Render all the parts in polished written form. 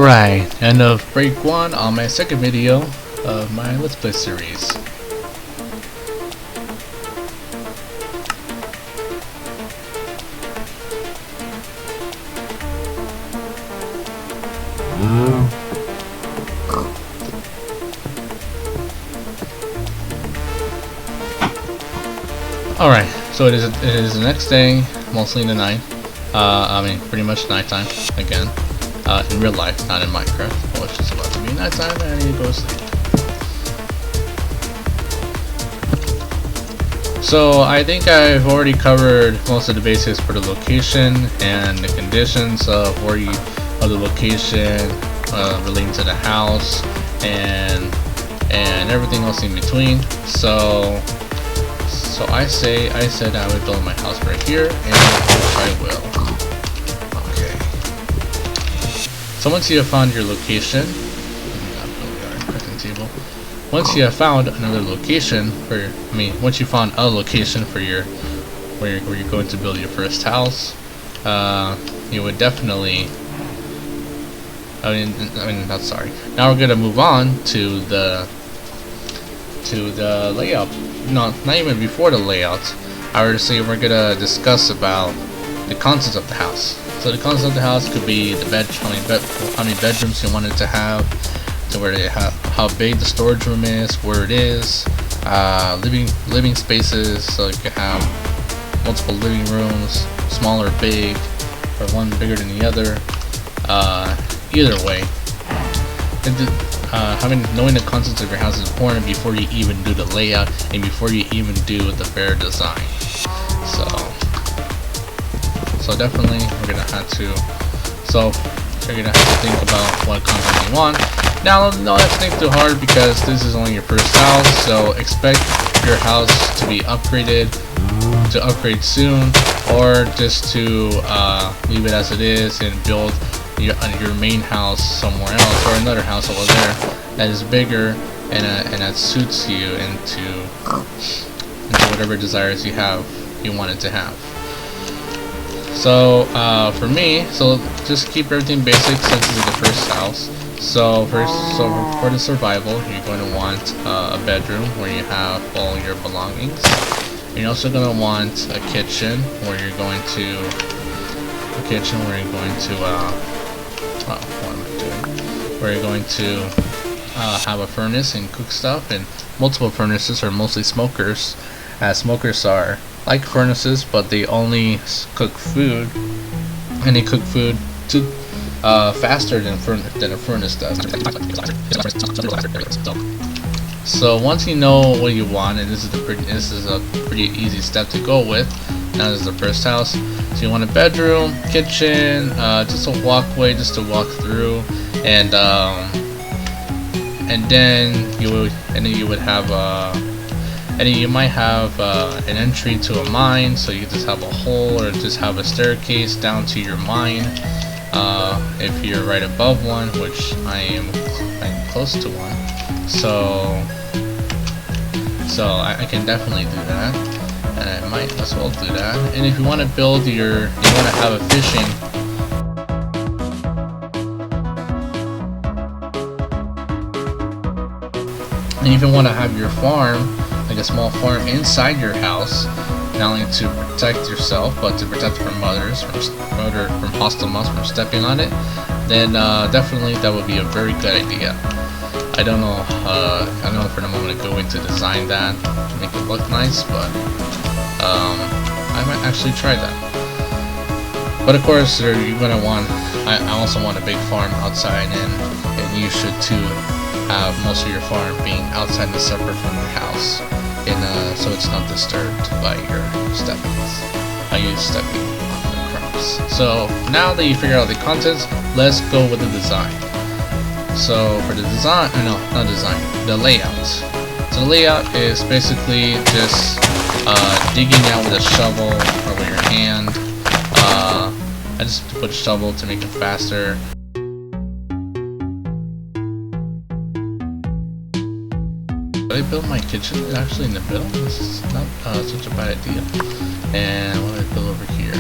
Alright, end of break 1 on my second video of my Let's Play series. Alright, so it is the next day, mostly in the night. I mean, pretty much nighttime again. In real life, not in Minecraft. Well, it's just about to be nighttime and I need to go to sleep. So I think I've already covered most of the basics for the location and the conditions of the location relating to the house and everything else in between. So I said I would build my house right here, and I will. So once you have found your location, once you have found another location once you found a location for where you're going to build your first house, you would definitely. Now we're gonna move on to the layout. No, not even before the layout. I would say we're gonna discuss about the contents of the house. So the concept of the house could be the how many bedrooms you want it to have, to where they have, how big the storage room is, where it is, living spaces. So you can have multiple living rooms, small or big, or one bigger than the other. Either way, knowing the concepts of your house is important before you even do the layout and before you even do the bare design. So definitely we're gonna have to think about what content you want. Now don't have to think too hard because this is only your first house, so expect your house to be upgraded, to upgrade soon, or just to leave it as it is and build your main house somewhere else, or another house over there that is bigger and that suits you into whatever desires you want it to have. So for me, just keep everything basic since this is the first house. So for the survival, you're going to want a bedroom where you have all your belongings. You're also going to want a kitchen where you're going to have a furnace and cook stuff, and multiple furnaces are mostly smokers, as smokers are like furnaces, but they only cook food, and they cook food faster than a furnace does. So once you know what you want, and this is a pretty easy step to go with. Now this is the first house, so you want a bedroom, kitchen, just a walkway just to walk through, and then you might have an entry to a mine, so you just have a hole or just have a staircase down to your mine. If you're right above one, which I'm close to one, so I can definitely do that, and I might as well do that. And if you want to build you want to have a fishing. And if you want to have your farm, like a small farm inside your house, not only to protect yourself, but to protect from others, from hostile monsters from stepping on it, then definitely that would be a very good idea. I don't know for the moment to go into design that to make it look nice, but I might actually try that. But of course, you're gonna want. I also want a big farm outside, and you should too. Have most of your farm being outside and separate from your house, so it's not disturbed by your stepping on the crops. So now that you figure out the contents, let's go with the design. So for the design, the layout. So the layout is basically just digging out with a shovel or with your hand. I just put a shovel to make it faster. I built my kitchen actually in the middle. This is not such a bad idea. And what do I build over here?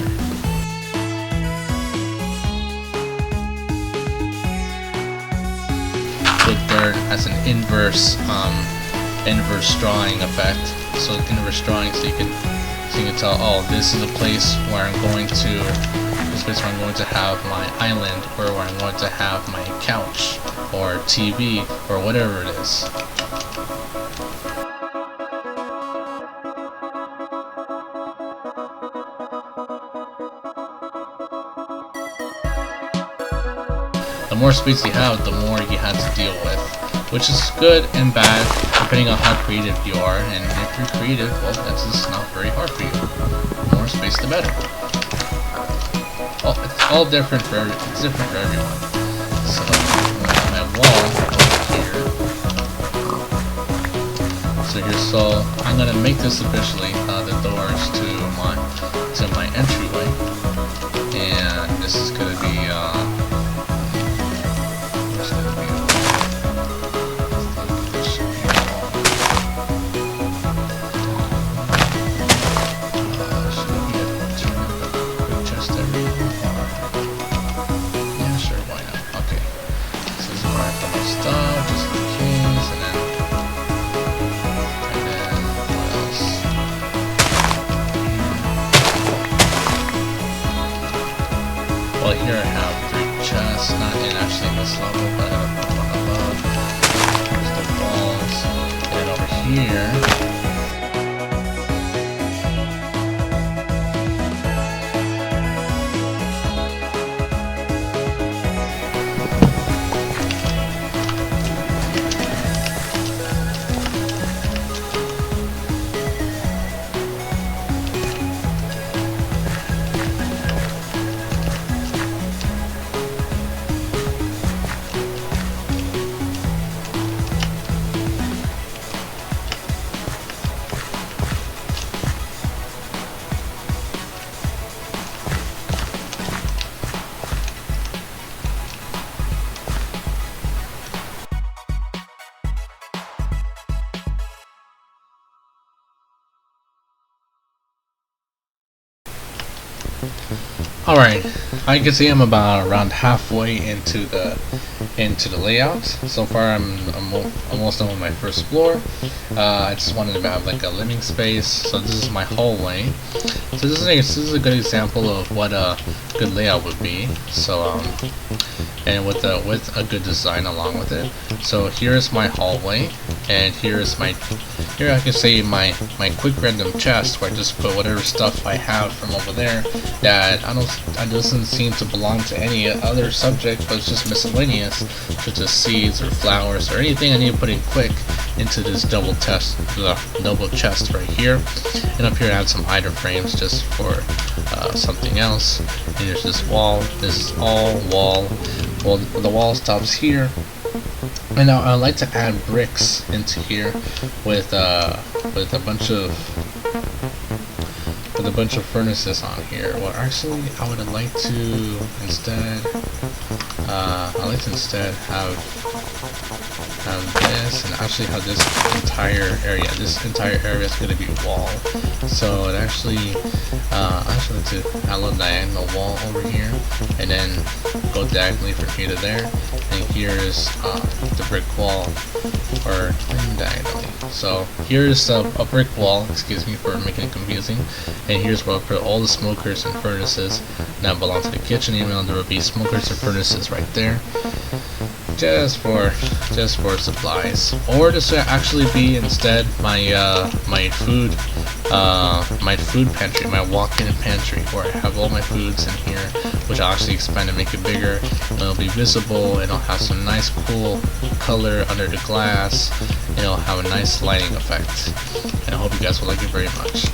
there as an inverse drawing effect. So inverse drawing, so you can tell, oh, this is a place where I'm going to have my island, or where I'm going to have my couch or TV or whatever it is. The more space you have, the more you have to deal with, which is good and bad depending on how creative you are. And if you're creative, well, that's just not very hard for you. The more space, the better. Oh, it's all different for everyone. So my wall over here. So I'm gonna make this officially the doors to my entryway, and this is gonna be here I have 3 chests, not in actually this level, but I'm gonna put one above. There's the walls, and over here. Alright, I can see I'm about around halfway into the layout. So far I'm almost done with my first floor. I just wanted to have like a living space. So this is my hallway. So this is a good example of what a good layout would be. So and with a good design along with it. So here's my hallway, and here I can say my quick random chest, where I just put whatever stuff I have from over there that doesn't seem to belong to any other subject, but it's just miscellaneous, such as seeds or flowers or anything I need to put in quick into this double chest right here. And up here I have some item frames just for something else. And there's this wall. This is all wall. Well, the wall stops here. And now I like to add bricks into here with a bunch of furnaces on here. Well, actually, I would like to instead have this, and actually have this entire area. This entire area is going to be wall. So it actually like to add a diagonal wall over here, and then go diagonally from here to there. And here is the brick wall, or diagonally. So here's a brick wall. Excuse me for making it confusing. And here's where I'll put all the smokers and furnaces that belong to the kitchen. Even though there will be smokers and furnaces right there, just for supplies. Or this would actually be instead my food pantry, my walk-in pantry, where I have all my foods in here, which I'll actually expand and make it bigger. And it'll be visible, and it'll have some nice cool color under the glass, and it'll have a nice lighting effect. And I hope you guys will like it very much.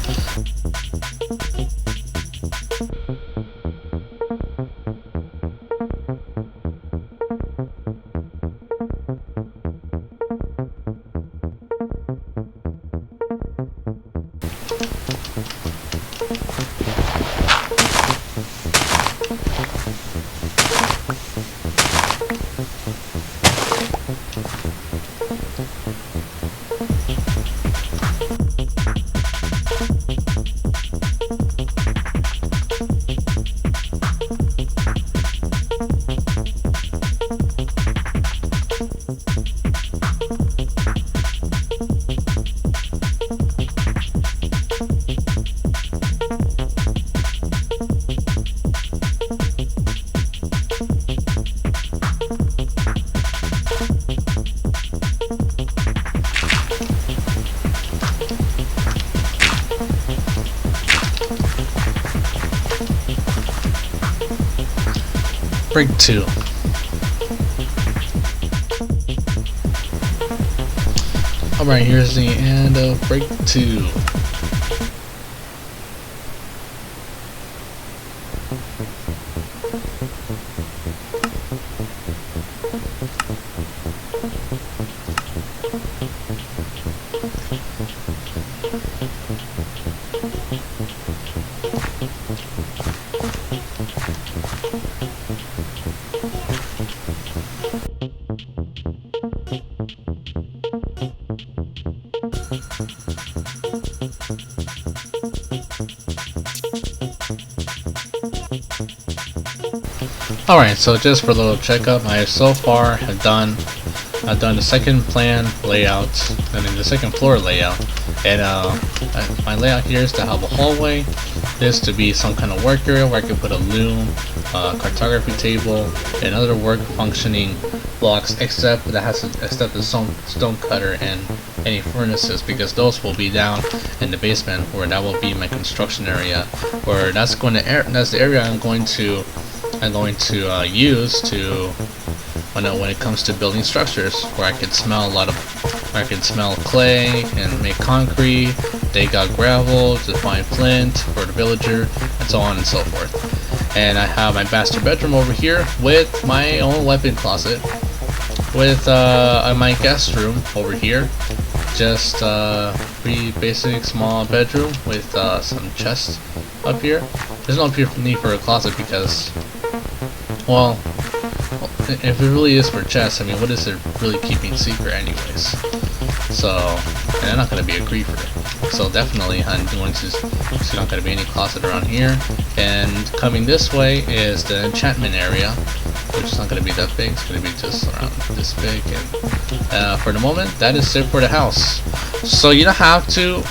break 2. Alright, here's the end of break 2. Alright, so just for a little checkup, I so far have done the second plan layout, I mean the second floor layout, and my layout here is to have a hallway, this to be some kind of work area where I can put a loom, cartography table, and other work functioning blocks, except the stone cutter and any furnaces, because those will be down in the basement, where that will be my construction area, where that's the area I'm going to use to when it comes to building structures, where I can smell clay and make concrete, dig out gravel to find flint for the villager, and so on and so forth. And I have my master bedroom over here with my own weapon closet, with my guest room over here, just pretty basic small bedroom with some chests up here. There's no need for a closet because, well, if it really is for chests, I mean, what is it really keeping secret anyways? So, and I'm not going to be a griefer. So definitely, there's not going to be any closet around here. And coming this way is the enchantment area, which is not going to be that big. It's going to be just around this big. And for the moment, that is it for the house. So you don't have to.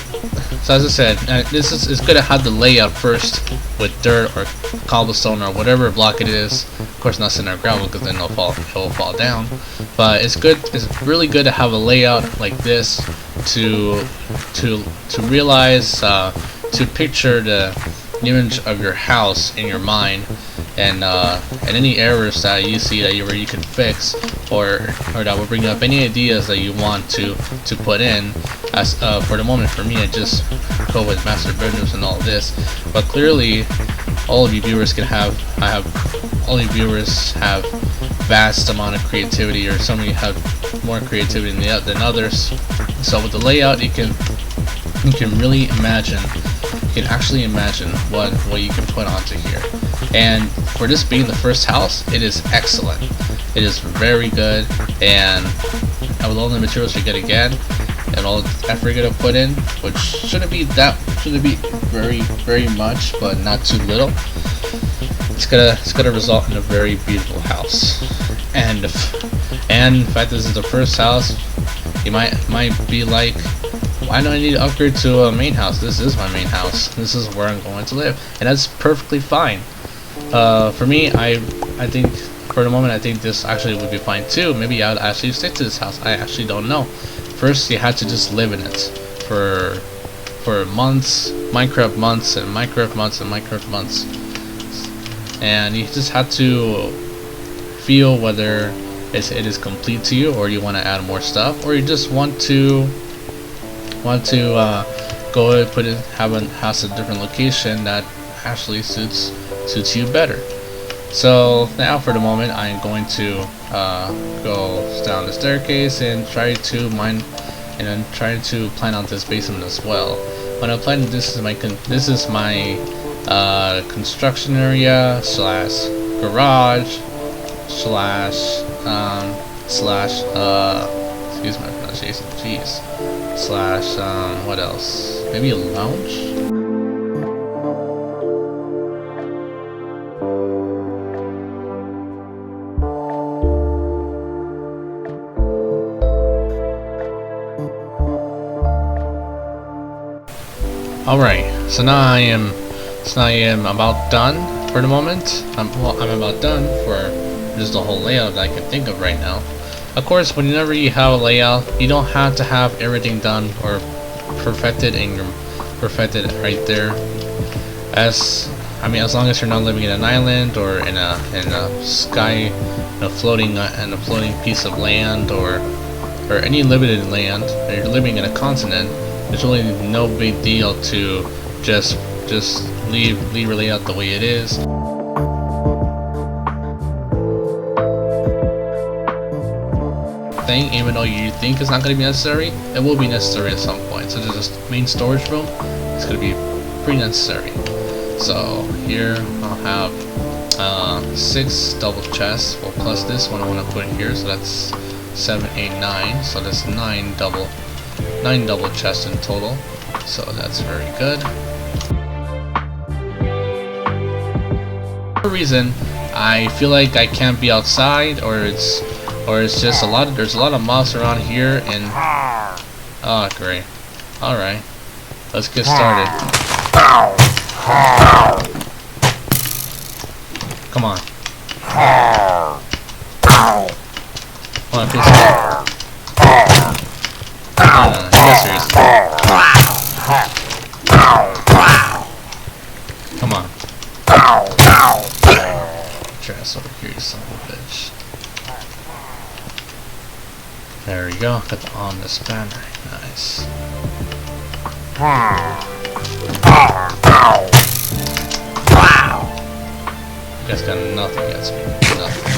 So as I said, it's good to have the layout first with dirt or cobblestone or whatever block it is. Of course, not center gravel because then it will fall down. But it's good. It's really good to have a layout like this to realize, to picture the image of your house in your mind, and any errors that you see that you can fix, or that will bring up any ideas that you want to put in. As for the moment, for me, I just go with master bedrooms and all this. But clearly, all of you viewers all you viewers have vast amount of creativity, or some of you have more creativity than others. So with the layout, you can really imagine. You can actually imagine what you can put onto here. And for this being the first house, it is excellent. It is very good, and with all the materials you're gonna get and all the effort you're gonna put in, which shouldn't be very, very much, but not too little, it's gonna result in a very beautiful house. And in fact, this is the first house. You might be like, why do I need to upgrade to a main house? This is my main house. This is where I'm going to live, and that's perfectly fine. For me, I think for the moment, I think this actually would be fine too. Maybe I would actually stick to this house. I actually don't know. First, you had to just live in it for months, Minecraft months, and Minecraft months, and Minecraft months, and you just had to feel whether it is complete to you, or you want to add more stuff, or you just want to go and have a house at a different location that actually suits you better. So now for the moment, I'm going to go down the staircase and try to plan out this basement as well. When I plan, this is my construction area slash garage slash excuse my pronunciation, jeez, slash what else? Maybe a lounge? Alright, so now I am about done for the moment. I'm about done for just the whole layout that I can think of right now. Of course, whenever you have a layout, you don't have to have everything done or perfected right there. As I mean, as long as you're not living in an island or in a sky, in a floating piece of land, or any limited land, or you're living in a continent, it's really no big deal to just leave your layout the way it is. Thing, even though you think it's not going to be necessary, it will be necessary at some point. So there's a main storage room, it's going to be pretty necessary. So here I'll have 6 double chests, well, plus this one I want to put here, so that's 7, 8, 9. So that's 9 double chests in total. So that's very good. For some reason, I feel like I can't be outside, or it's just there's a lot of mobs around here, and oh great. Alright, let's get started. Come on. Come on, please. You guys serious. Come on. Trash over here, you son of a bitch. There we go. Got the ominous banner. Nice. You guys got nothing against me. Nothing.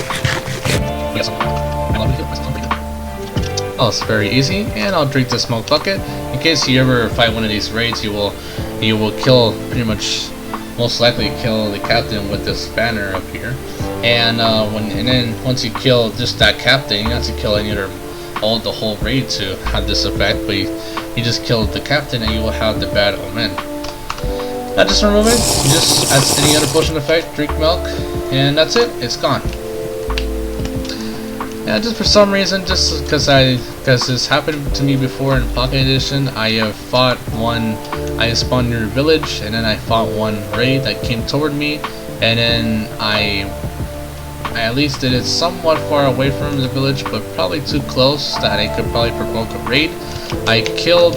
Oh, it's very easy, and I'll drink the smoke bucket. In case you ever fight one of these raids, you will kill, pretty much, most likely kill the captain with this banner up here. And then once you kill just that captain, you don't have to kill any other, the whole raid to have this effect. But you just kill the captain, and you will have the bad omen. Not just remove it, you just, as any other potion effect, drink milk, and that's it, it's gone. Yeah, just for some reason, just because this happened to me before in Pocket Edition, I spawned near a village, and then I fought one raid that came toward me, and then I at least did it somewhat far away from the village, but probably too close that I could probably provoke a raid. I killed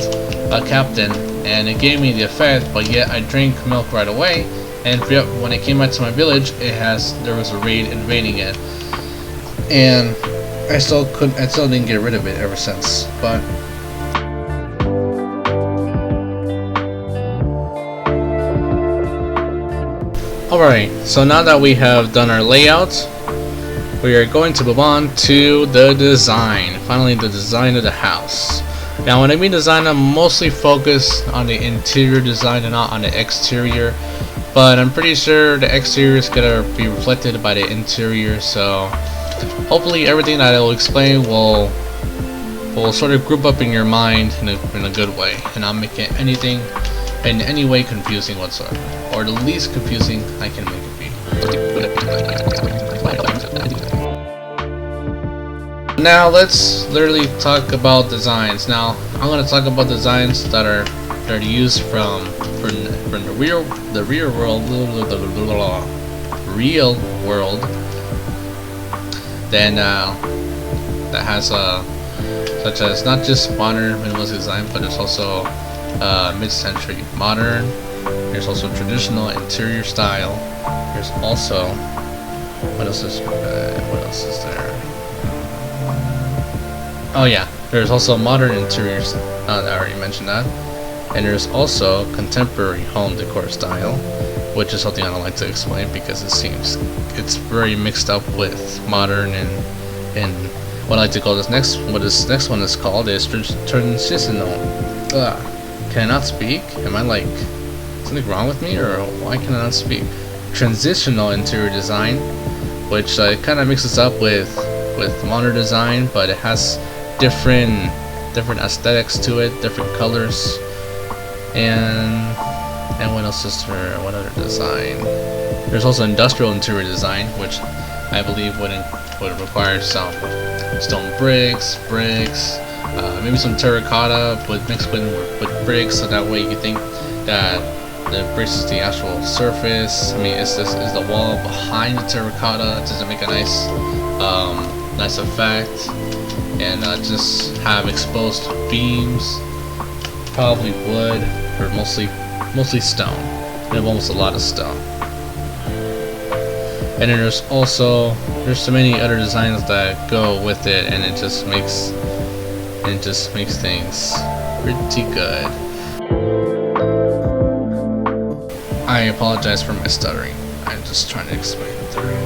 a captain, and it gave me the effect, but yet I drank milk right away, and when I came back to my village, there was a raid invading it, and I still didn't get rid of it ever since. But alright, so now that we have done our layout, we are going to move on to the design. Finally, the design of the house. Now, when I mean design, I'm mostly focused on the interior design and not on the exterior. But I'm pretty sure the exterior is gonna be reflected by the interior. So hopefully, everything that I will explain will sort of group up in your mind in a good way, and not make it anything in any way confusing whatsoever, or the least confusing I can make it be. Now let's literally talk about designs. Now I'm going to talk about designs that are used from the real world. Then that has such as not just modern minimalist design, but there's also mid-century modern. There's also traditional interior style. There's also what else is there? Oh yeah, there's also modern interiors. I already mentioned that. And there's also contemporary home decor style, which is something I don't like to explain because it seems it's very mixed up with modern and what I like to call this next one is called is transitional. Can I not speak? Am I like something wrong with me, or why can I not speak? Transitional interior design, which kind of mixes up with modern design, but it has different aesthetics to it, different colors, and what else is there? What other design? There's also industrial interior design, which I believe would require some stone bricks, maybe some terracotta, but mixed with bricks, so that way you can think that the bricks is the actual surface. I mean, is the wall behind the terracotta to make a nice effect, and just have exposed beams, probably wood, or mostly stone. We have almost a lot of stone. And then there's so many other designs that go with it, and it just makes things pretty good. I apologize for my stuttering. I'm just trying to explain it through.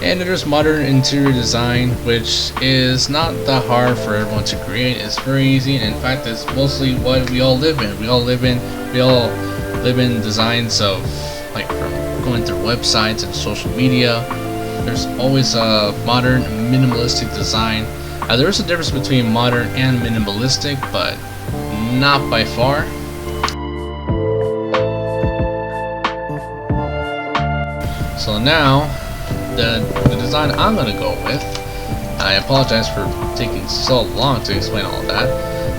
And there's modern interior design, which is not that hard for everyone to create. It's very easy, and in fact, it's mostly what we all live in. We all live in designs of, like, from going through websites and social media. There's always a modern minimalistic design. There's a difference between modern and minimalistic, but not by far. So now, the design I'm going to go with, I apologize for taking so long to explain all of that.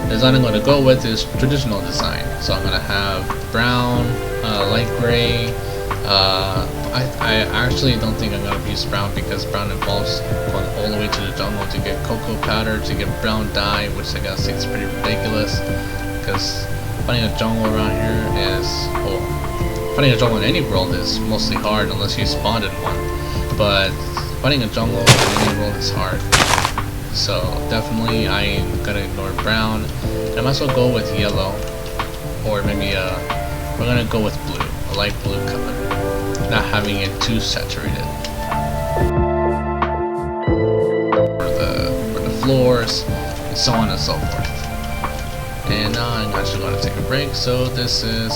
The design I'm going to go with is traditional design. So I'm going to have brown, light gray. I actually don't think I'm going to use brown, because brown involves going all the way to the jungle to get cocoa powder, to get brown dye, which I guess is pretty ridiculous, because finding a jungle around here is, well, finding a jungle in any world is mostly hard unless you spawned in one. But finding a jungle in any world is hard. So definitely I'm gonna ignore brown. I might as well go with yellow, or maybe we're gonna go with blue, a light blue color, not having it too saturated. For the floors, and so on and so forth. And now I'm actually gonna take a break. So this is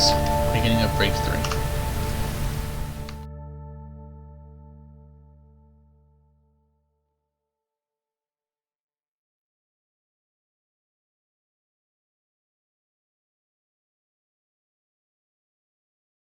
beginning of break 3.